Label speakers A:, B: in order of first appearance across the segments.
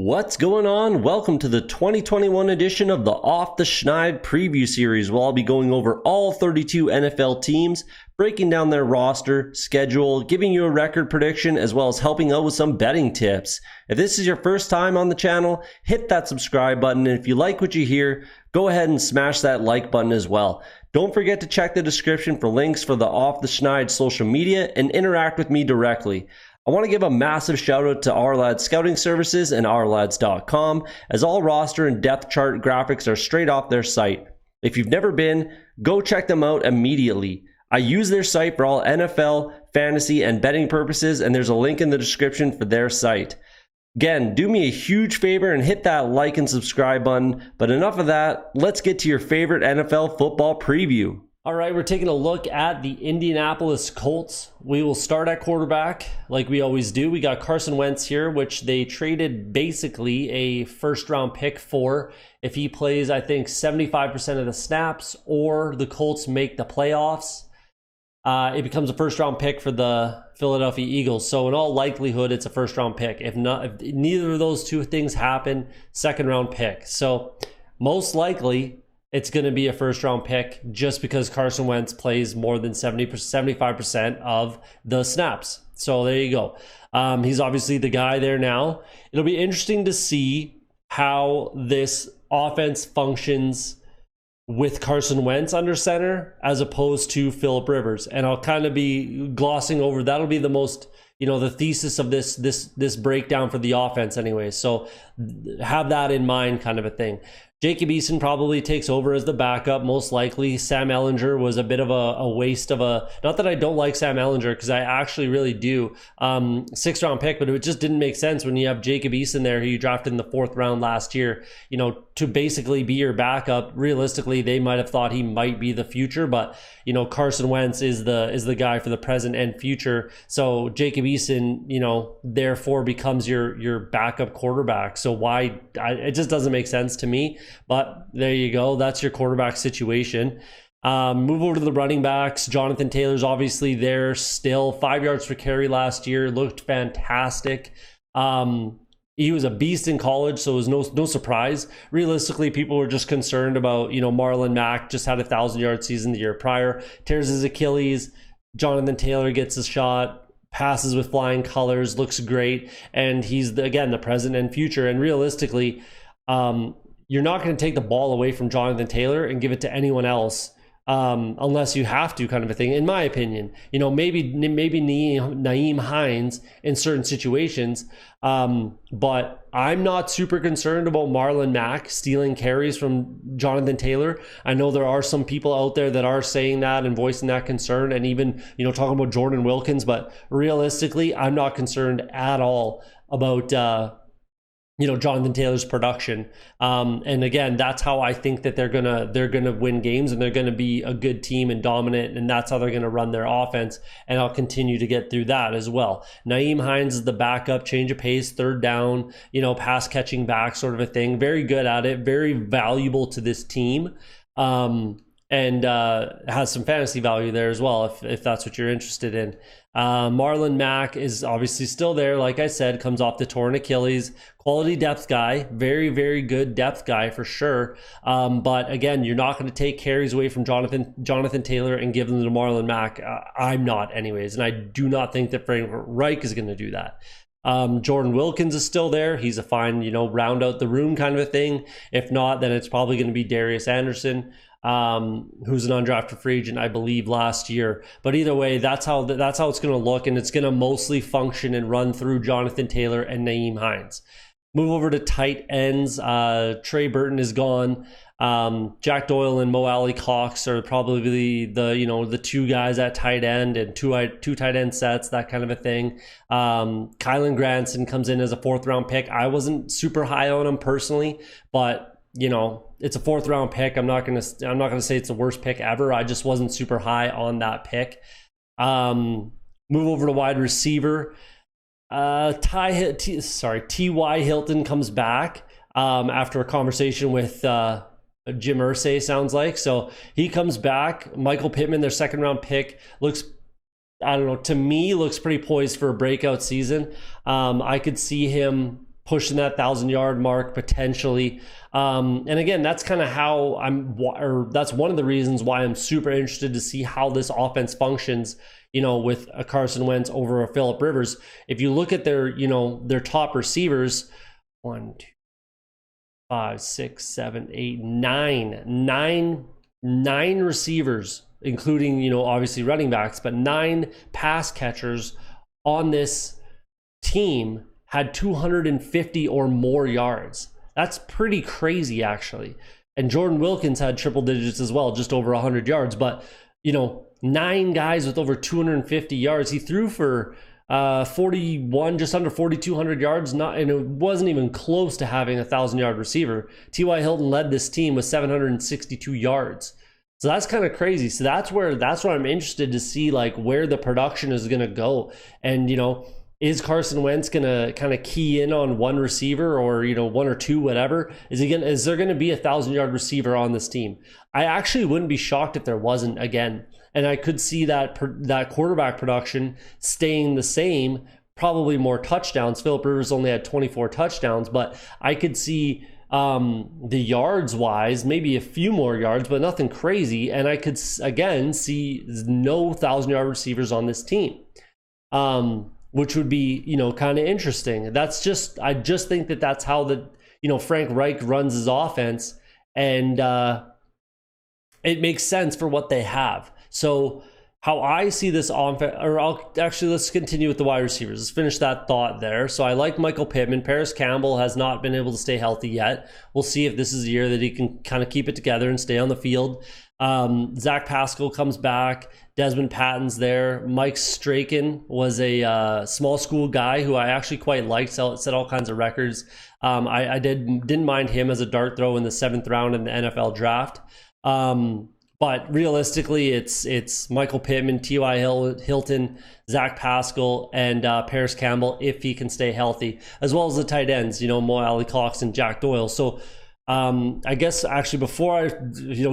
A: What's going on? Welcome to the 2021 edition of the Off the Schneid preview series, where I'll be going over all 32 NFL teams, breaking down their roster, schedule, giving you a record prediction, as well as helping out with some betting tips. If this is your first time on the channel, hit that subscribe button, and if you like what you hear, go ahead and smash that like button as well. Don't forget to check the description for links for the Off the Schneid social media and interact with me directly. I want to give a massive shout out to OurLads Scouting Services and OurLads.com, as all roster and depth chart graphics are straight off their site. If you've never been, go check them out immediately. I use their site for all NFL, fantasy, and betting purposes, and there's a link in the description for their site. Again, do me a huge favor and hit that like and subscribe button, but enough of that, let's get to your favorite NFL football preview. All right, we're taking a look at the Indianapolis Colts. We will start at quarterback like we always do. We got Carson Wentz here, which they traded basically a first-round pick for if he plays, I think, 75% of the snaps or the Colts make the playoffs. It becomes a first-round pick for the Philadelphia Eagles. So in all likelihood, it's a first-round pick. If neither of those two things happen, second-round pick. So most likely, it's going to be a first-round pick just because Carson Wentz plays more than 75% of the snaps. So there you go. He's obviously the guy there now. It'll be interesting to see how this offense functions with Carson Wentz under center as opposed to Phillip Rivers. And I'll kind of be glossing over. That'll be the most, the thesis of this breakdown for the offense anyway. So have that in mind, kind of a thing. Jacob Eason probably takes over as the backup, most likely. Sam Ehlinger was a bit of a waste of a... Not that I don't like Sam Ehlinger, because I actually really do. Sixth-round pick, but it just didn't make sense when you have Jacob Eason there, who you drafted in the fourth round last year, to basically be your backup. Realistically, they might have thought he might be the future, but, Carson Wentz is the guy for the present and future. So Jacob Eason, therefore becomes your backup quarterback. So why... it just doesn't make sense to me. But there you go. That's your quarterback situation. Move over to the running backs. Jonathan Taylor's obviously there still. 5 yards per carry last year. Looked fantastic. He was a beast in college, so it was no surprise. Realistically, people were just concerned about, Marlon Mack just had a 1,000-yard season the year prior. Tears his Achilles. Jonathan Taylor gets a shot. Passes with flying colors. Looks great. And he's, the present and future. And realistically, you're not going to take the ball away from Jonathan Taylor and give it to anyone else unless you have to, kind of a thing, in my opinion. Maybe Nyheim Hines in certain situations, but I'm not super concerned about Marlon Mack stealing carries from Jonathan Taylor. I know there are some people out there that are saying that and voicing that concern, and even, talking about Jordan Wilkins, but realistically, I'm not concerned at all about Jonathan Taylor's production. And again, that's how I think that they're gonna win games, and they're gonna be a good team and dominant, and that's how they're gonna run their offense. And I'll continue to get through that as well. Nyheim Hines is the backup, change of pace, third down, pass catching back sort of a thing. Very good at it, very valuable to this team. And has some fantasy value there as well, if that's what you're interested in. Marlon Mack is obviously still there. Like I said, comes off the torn Achilles. Quality depth guy. Very, very good depth guy for sure. But again, you're not going to take carries away from Jonathan Taylor and give them to Marlon Mack. I'm not anyways. And I do not think that Frank Reich is going to do that. Jordan Wilkins is still there. He's a fine, round out the room kind of a thing. If not, then it's probably going to be Darius Anderson, who's an undrafted free agent, I believe, last year. But either way, that's how it's going to look, and it's going to mostly function and run through Jonathan Taylor and Nyheim Hines. Move over to tight ends. Trey Burton is gone. Jack Doyle and Mo Alley Cox are probably the two guys at tight end, and two tight end sets, that kind of a thing. Kylan Granson comes in as a fourth-round pick. I wasn't super high on him personally, but it's a fourth-round pick. I'm not gonna say it's the worst pick ever. I just wasn't super high on that pick. Move over to wide receiver. T.Y. Hilton comes back after a conversation with Jim Irsay, sounds like. So he comes back. Michael Pittman, their second-round pick, looks to me, looks pretty poised for a breakout season. I could see him pushing that 1,000-yard mark potentially. And again, that's kind of how that's one of the reasons why I'm super interested to see how this offense functions, with a Carson Wentz over a Phillip Rivers. If you look at their top receivers, 1, 2, 5, 6, 7, 8, 9 receivers, including, obviously running backs, but 9 pass catchers on this team had 250 or more yards. That's pretty crazy, actually. And Jordan Wilkins had triple digits as well, just over 100 yards. But, 9 guys with over 250 yards. He threw for 41, just under 4,200 yards, and it wasn't even close to having a 1,000-yard receiver. T.Y. Hilton led this team with 762 yards. So that's kind of crazy. So that's where I'm interested to see, like, where the production is going to go. And, is Carson Wentz going to kind of key in on one receiver or, 1 or 2, whatever? Is there going to be a 1,000-yard receiver on this team? I actually wouldn't be shocked if there wasn't again. And I could see that quarterback production staying the same, probably more touchdowns. Phillip Rivers only had 24 touchdowns, but I could see the yards wise, maybe a few more yards, but nothing crazy. And I could, again, see no 1,000-yard receivers on this team. Which would be, kind of interesting. I just think that that's how Frank Reich runs his offense, and it makes sense for what they have. So how I see this offense, let's continue with the wide receivers. Let's finish that thought there. So I like Michael Pittman. Paris Campbell has not been able to stay healthy yet. We'll see if this is a year that he can kind of keep it together and stay on the field. Zach Pascal comes back. Desmond Patton's there. Mike Straken was a small school guy who I actually quite liked. Set all kinds of records. I didn't mind him as a dart throw in the 7th round in the NFL draft. But realistically, it's Michael Pittman, T.Y. Hilton, Zach Pascal, and Paris Campbell if he can stay healthy, as well as the tight ends, Mo Alley-Cox and Jack Doyle. So I guess actually before I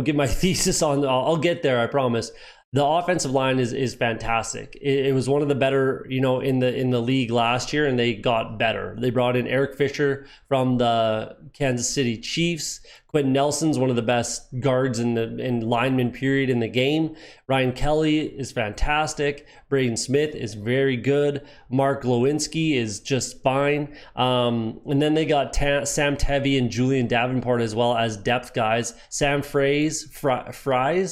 A: give my thesis on, I'll get there, I promise. The offensive line is fantastic. It was one of the better, in the league last year, and they got better. They brought in Eric Fisher from the Kansas City Chiefs. Quentin Nelson's one of the best guards in lineman period in the game. Ryan Kelly is fantastic. Braden Smith is very good. Mark Lewinsky is just fine. And then they got Sam Tevy and Julian Davenport as well as depth guys. Sam Fries,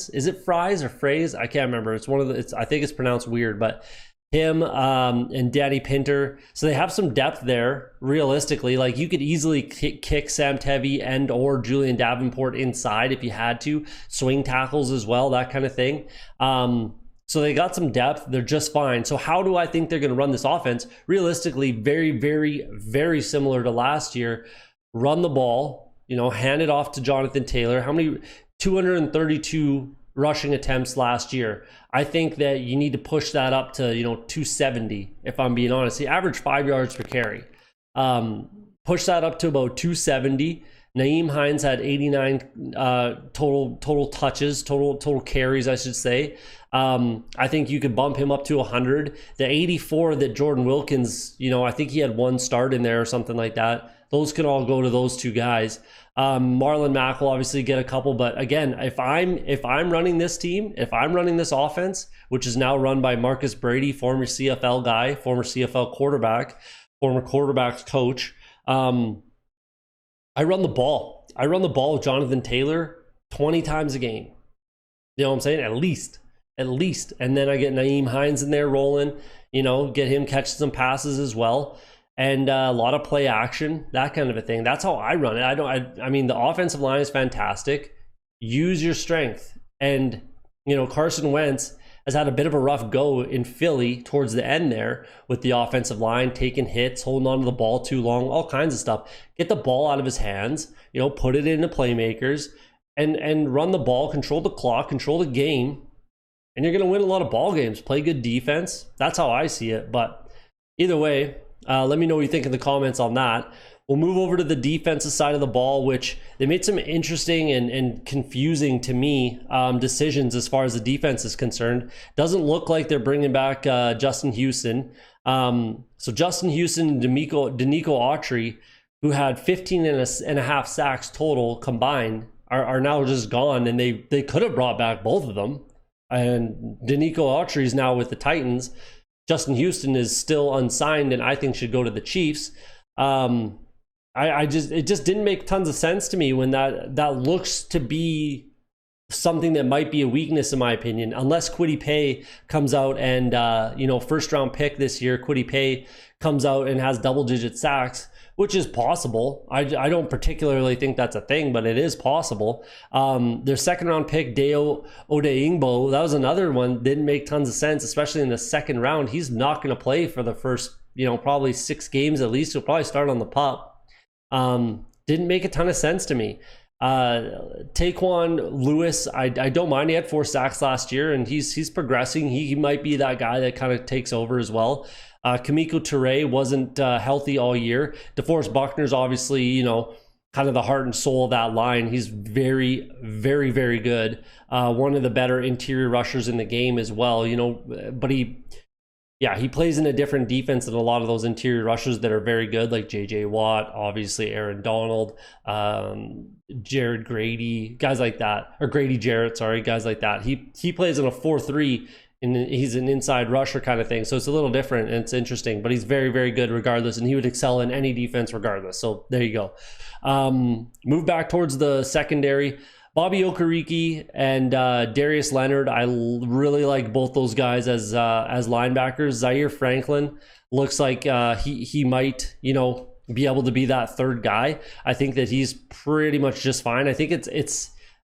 A: is it Fries or Fraze? I can't remember. I think it's pronounced weird, but him and Danny Pinter. So they have some depth there, realistically. Like, you could easily kick Sam Tevy and or Julian Davenport inside if you had to. Swing tackles as well, that kind of thing. So they got some depth. They're just fine. So how do I think they're going to run this offense? Realistically, very, very, very similar to last year. Run the ball, hand it off to Jonathan Taylor. How many? 232 rushing attempts last year. I think that you need to push that up to 270, if I'm being honest. He averaged 5 yards per carry. Push that up to about 270. Nyheim Hines had 89 total touches, total carries, I should say. I think you could bump him up to 100. The 84 that Jordan Wilkins, I think he had 1 start in there or something like that. Those can all go to those 2 guys. Marlon Mack will obviously get a couple, but again, if I'm running this team, if I'm running this offense, which is now run by Marcus Brady, former CFL guy, former CFL quarterback, former quarterbacks coach, I run the ball. I run the ball with Jonathan Taylor 20 times a game. You know what I'm saying? At least. And then I get Nyheim Hines in there rolling, get him catching some passes as well. And a lot of play action, that kind of a thing. That's how I run it. I mean, the offensive line is fantastic. Use your strength. And, Carson Wentz has had a bit of a rough go in Philly towards the end there with the offensive line, taking hits, holding on to the ball too long, all kinds of stuff. Get the ball out of his hands, put it into playmakers and run the ball, control the clock, control the game. And you're going to win a lot of ball games. Play good defense. That's how I see it. But either way, let me know what you think in the comments on that. We'll move over to the defensive side of the ball, which they made some interesting and confusing to me decisions as far as the defense is concerned. Doesn't look like they're bringing back Justin Houston. So Justin Houston and Denico Autry, who had 15 and a half sacks total combined, are now just gone, and they could have brought back both of them. And Denico Autry is now with the Titans. Justin Houston is still unsigned and I think should go to the Chiefs. It just didn't make tons of sense to me when that looks to be something that might be a weakness in my opinion, unless Kwity Paye comes out and first round pick this year, Kwity Paye comes out and has double-digit sacks, which is possible. I don't particularly think that's a thing, but it is possible. Their second round pick, Deo Odeingbo, that was another one, didn't make tons of sense, especially in the second round. He's not going to play for the first, probably 6 games at least. He'll probably start on the pup. Didn't make a ton of sense to me. Taquan Lewis, I don't mind. He had 4 sacks last year, and he's progressing. He might be that guy that kind of takes over as well. Kamiko Toure wasn't healthy all year. DeForest Buckner's obviously, kind of the heart and soul of that line. He's very, very, very good. One of the better interior rushers in the game as well, but he plays in a different defense than a lot of those interior rushers that are very good, like J.J. Watt, obviously Aaron Donald, Jared Grady, guys like that, or Grady Jarrett, sorry, guys like that. He plays in a 4-3, and he's an inside rusher kind of thing, so it's a little different and it's interesting, but he's very, very good regardless, and he would excel in any defense regardless. So there you go. Move back towards the secondary. Bobby Okereke and Darius Leonard, I really like both those guys as linebackers. Zaire Franklin looks like he might, be able to be that third guy. I think that he's pretty much just fine. I think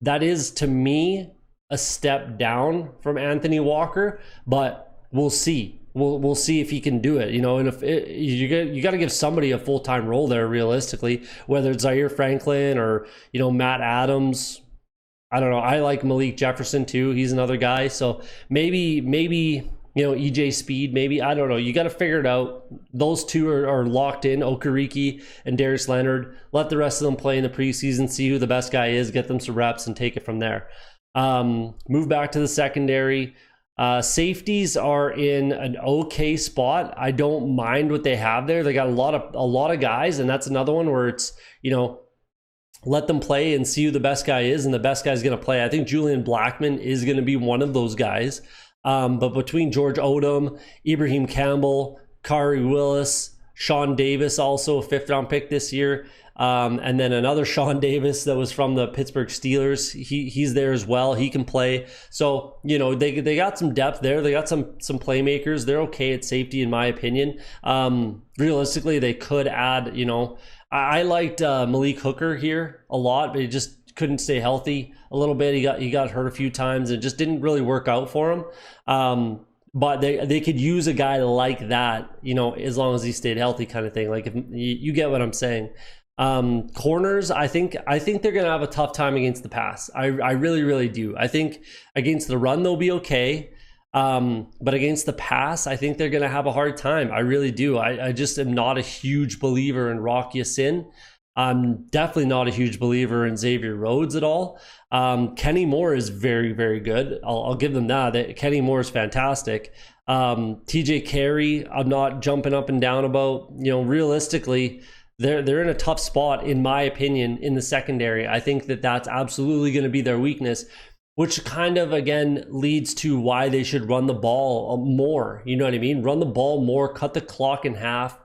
A: that is to me a step down from Anthony Walker, but we'll see. We'll see if he can do it, and if you got to give somebody a full-time role there realistically, whether it's Zaire Franklin or, Matt Adams. I don't know. I like Malik Jefferson too. He's another guy. So maybe EJ Speed, maybe, I don't know. You got to figure it out. Those two are locked in, Okereke and Darius Leonard. Let the rest of them play in the preseason, see who the best guy is, get them some reps and take it from there. Move back to the secondary. Safeties are in an okay spot. I don't mind what they have there. They got a lot of guys, and that's another one where it's, let them play and see who the best guy is, and the best guy's going to play. I think Julian Blackman is going to be one of those guys. But between George Odom, Ibrahim Campbell, Kari Willis, Sean Davis, also a 5th-round pick this year, and then another Sean Davis that was from the Pittsburgh Steelers. He's there as well. He can play. So, they got some depth there. They got some playmakers. They're okay at safety, in my opinion. Realistically, they could add, I liked Malik Hooker here a lot, but he just couldn't stay healthy a little bit. He got hurt a few times. It just didn't really work out for him. But they could use a guy like that, as long as he stayed healthy, kind of thing. Like, if you get what I'm saying. Corners, I think they're going to have a tough time against the pass. I really, really do. I think against the run, they'll be okay. But against the pass, I think they're going to have a hard time. I really do. I just am not a huge believer in Rock Ya-Sin. I'm definitely not a huge believer in Xavier Rhodes at all. Kenny Moore is very, very good. I'll give them that. Kenny Moore is fantastic. TJ Carey, I'm not jumping up and down about. Realistically, they're in a tough spot, in my opinion, in the secondary. I think that's absolutely going to be their weakness, which kind of, again, leads to why they should run the ball more. You know what I mean? Run the ball more, cut the clock in half,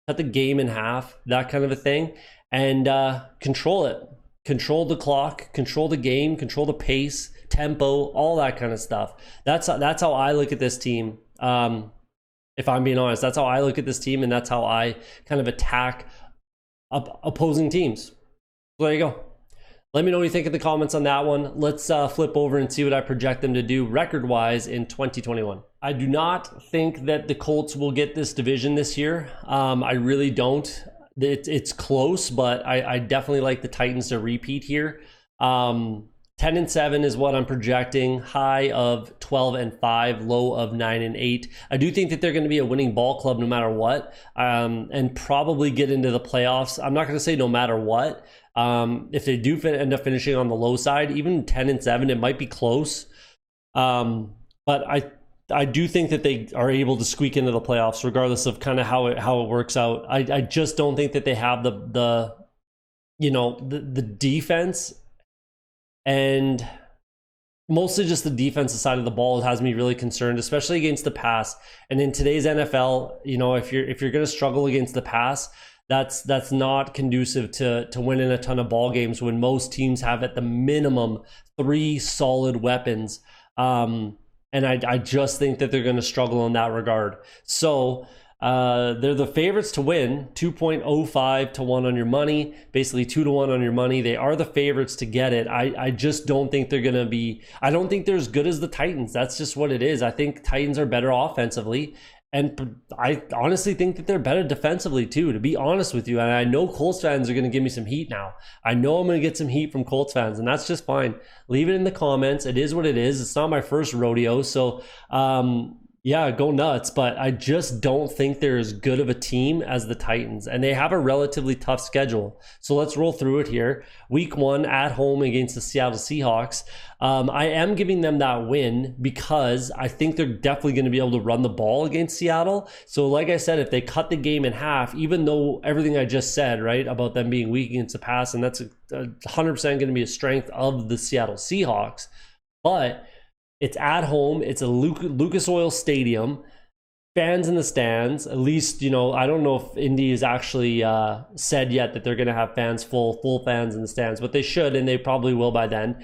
A: cut the game in half, that kind of a thing, and control it. Control the clock, control the game, control the pace, tempo, all that kind of stuff. That's how I look at this team. If I'm being honest, that's how I look at this team, and that's how I kind of attack opposing teams. So there you go. Let me know what you think in the comments on that one. Let's flip over and see what I project them to do record-wise in 2021. I do not think that the Colts will get this division this year. I really don't. It's close, but I definitely like the Titans to repeat here. 10-7 is what I'm projecting. High of 12-5, low of 9-8. I do think that they're going to be a winning ball club no matter what, and probably get into the playoffs. I'm not going to say no matter what. If they do end up finishing on the low side, even 10-7, it might be close. But I do think that they are able to squeak into the playoffs, regardless of kind of how it works out. I just don't think that they have the defense. And mostly just the defensive side of the ball has me really concerned, especially against the pass. And in today's NFL, if you're going to struggle against the pass, that's not conducive to winning a ton of ball games when most teams have at the minimum 3 solid weapons. And I just think that they're going to struggle in that regard. So they're the favorites to win, 2.05 to 1 on your money, basically 2 to 1 on your money. They are the favorites to get it. I just don't think they're going to be, I don't think they're as good as the Titans. That's just what it is. I think Titans are better offensively. And I honestly think that they're better defensively too, to be honest with you. And I know Colts fans are going to give me some heat now. I know I'm going to get some heat from Colts fans, and that's just fine. Leave it in the comments. It is what it is. It's not my first rodeo. So, yeah, go nuts. But I just don't think they're as good of a team as the Titans. And they have a relatively tough schedule. So let's roll through it here. Week 1 at home against the Seattle Seahawks. I am giving them that win because I think they're definitely going to be able to run the ball against Seattle. So like I said, if they cut the game in half, even though everything I just said, right, about them being weak against the pass, and that's 100% going to be a strength of the Seattle Seahawks. But it's at home. It's a Lucas Oil Stadium. Fans in the stands. At least, I don't know if Indy has actually said yet that they're going to have fans, full fans in the stands, but they should, and they probably will by then.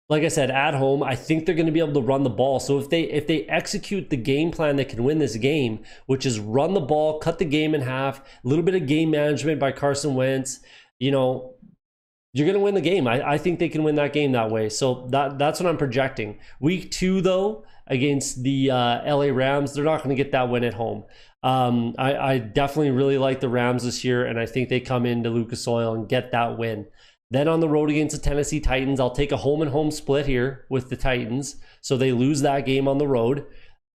A: Like I said, at home, I think they're going to be able to run the ball. So if they execute the game plan that can win this game, which is run the ball, cut the game in half, a little bit of game management by Carson Wentz, you're going to win the game. I think they can win that game that way. So that's what I'm projecting. Week 2, though, against the LA Rams, they're not going to get that win at home. I definitely really like the Rams this year, and I think they come into Lucas Oil and get that win. Then on the road against the Tennessee Titans, I'll take a home-and-home split here with the Titans. So they lose that game on the road.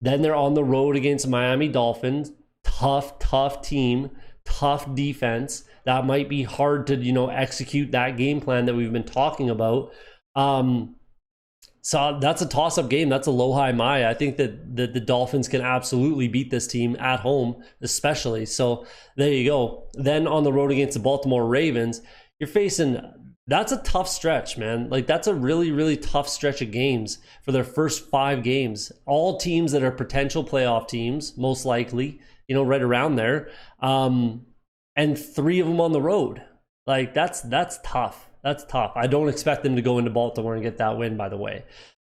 A: Then they're on the road against Miami Dolphins. Tough team, tough defense. That might be hard to, execute that game plan that we've been talking about. So that's a toss-up game. That's a low-high my. I think that the Dolphins can absolutely beat this team at home, especially. So there you go. Then on the road against the Baltimore Ravens, you're facing, that's a tough stretch, man. Like, that's a really, really tough stretch of games for their first 5 games. All teams that are potential playoff teams, most likely, right around there. And 3 of them on the road. Like, that's tough. That's tough. I don't expect them to go into Baltimore and get that win, by the way.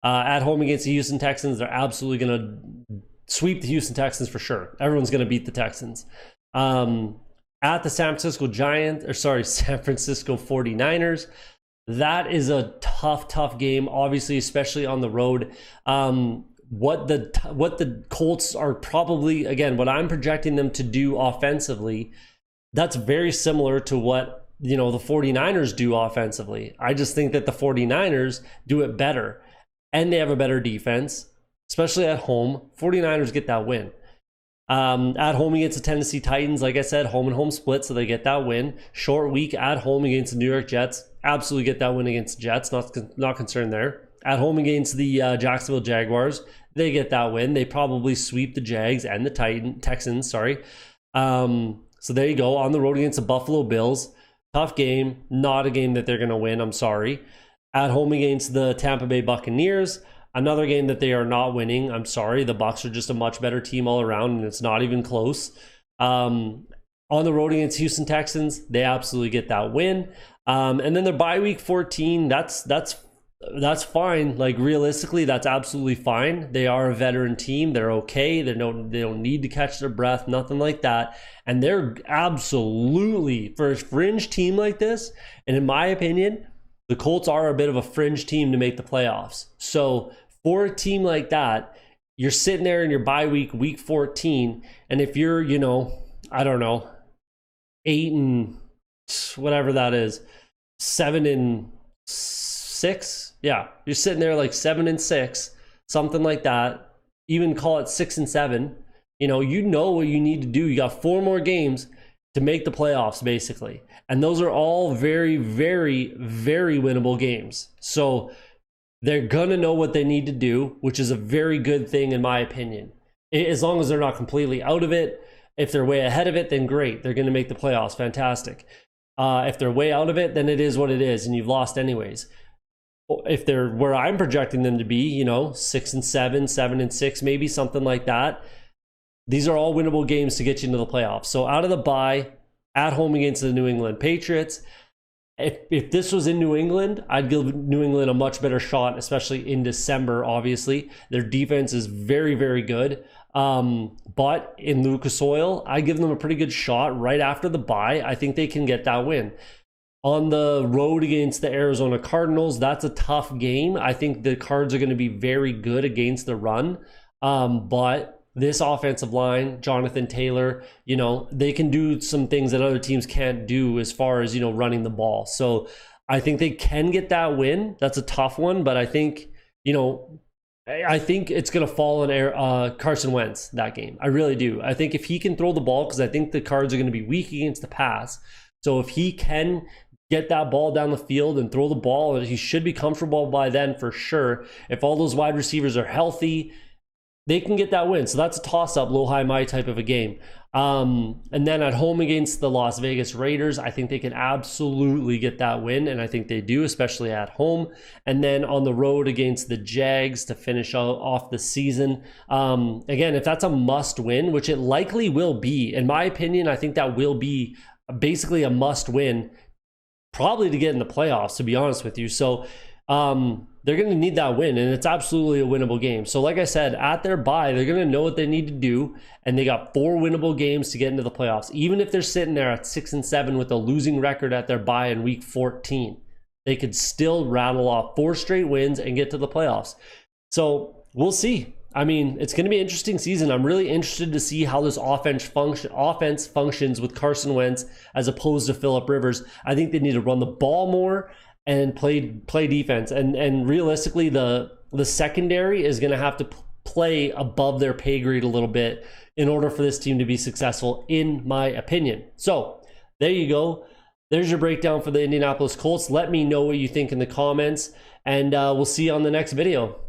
A: At home against the Houston Texans, they're absolutely going to sweep the Houston Texans for sure. Everyone's going to beat the Texans. At the San Francisco 49ers, that is a tough game, obviously, especially on the road. What the Colts are probably, again, what I'm projecting them to do offensively, that's very similar to what the 49ers do offensively. I just think that the 49ers do it better, and they have a better defense, especially at home. 49ers get that win. At home against the Tennessee Titans, like I said, home and home split, so they get that win. Short week at home against the New York Jets, absolutely get that win against the Jets, not concerned there. At home against the Jacksonville Jaguars, they get that win. They probably sweep the Jags and the Texans, sorry. So there you go. On the road against the Buffalo Bills, tough game, not a game that they're going to win, I'm sorry. At home against the Tampa Bay Buccaneers, another game that they are not winning, I'm sorry. The Bucs are just a much better team all around, and it's not even close. On the road against Houston Texans, they absolutely get that win. And then their bye week 14, that's fine. Like, realistically, that's absolutely fine. They are a veteran team. They're okay. They don't need to catch their breath, nothing like that. And they're absolutely, for a fringe team like this, and in my opinion, the Colts are a bit of a fringe team to make the playoffs. So for a team like that, you're sitting there in your bye week, week 14, and if you're, I don't know, 8 and whatever that is, 7 and 6. Yeah, you're sitting there like 7-6, something like that. Even call it 6-7. You know what you need to do. You got 4 more games to make the playoffs, basically. And those are all very, very, very winnable games. So they're going to know what they need to do, which is a very good thing in my opinion. As long as they're not completely out of it. If they're way ahead of it, then great. They're going to make the playoffs. Fantastic. If they're way out of it, then it is what it is, and you've lost anyways. If they're where I'm projecting them to be, 6-7, 7-6, maybe something like that. These are all winnable games to get you into the playoffs. So out of the bye, at home against the New England Patriots. If this was in New England, I'd give New England a much better shot, especially in December, obviously. Their defense is very, very good. But in Lucas Oil, I give them a pretty good shot right after the bye. I think they can get that win. On the road against the Arizona Cardinals, that's a tough game. I think the Cards are going to be very good against the run. But this offensive line, Jonathan Taylor, they can do some things that other teams can't do as far as, running the ball. So I think they can get that win. That's a tough one, but I think, it's going to fall on Carson Wentz that game. I really do. I think if he can throw the ball, because I think the Cards are going to be weak against the pass. So if he can get that ball down the field and throw the ball, he should be comfortable by then for sure. If all those wide receivers are healthy, they can get that win. So that's a toss-up, low, high, my type of a game. And then at home against the Las Vegas Raiders, I think they can absolutely get that win, and I think they do, especially at home. And then on the road against the Jags to finish off the season. Again, if that's a must-win, which it likely will be, in my opinion, I think that will be basically a must-win, probably to get in the playoffs, to be honest with you. So they're going to need that win, and it's absolutely a winnable game. So like I said, at their bye, they're going to know what they need to do, and they got 4 winnable games to get into the playoffs. Even if they're sitting there at 6-7 with a losing record at their bye in week 14, they could still rattle off 4 straight wins and get to the playoffs. So we'll see. I mean, it's going to be an interesting season. I'm really interested to see how this offense functions with Carson Wentz as opposed to Phillip Rivers. I think they need to run the ball more and play defense. And realistically, the secondary is going to have to play above their pay grade a little bit in order for this team to be successful, in my opinion. So there you go. There's your breakdown for the Indianapolis Colts. Let me know what you think in the comments, and we'll see you on the next video.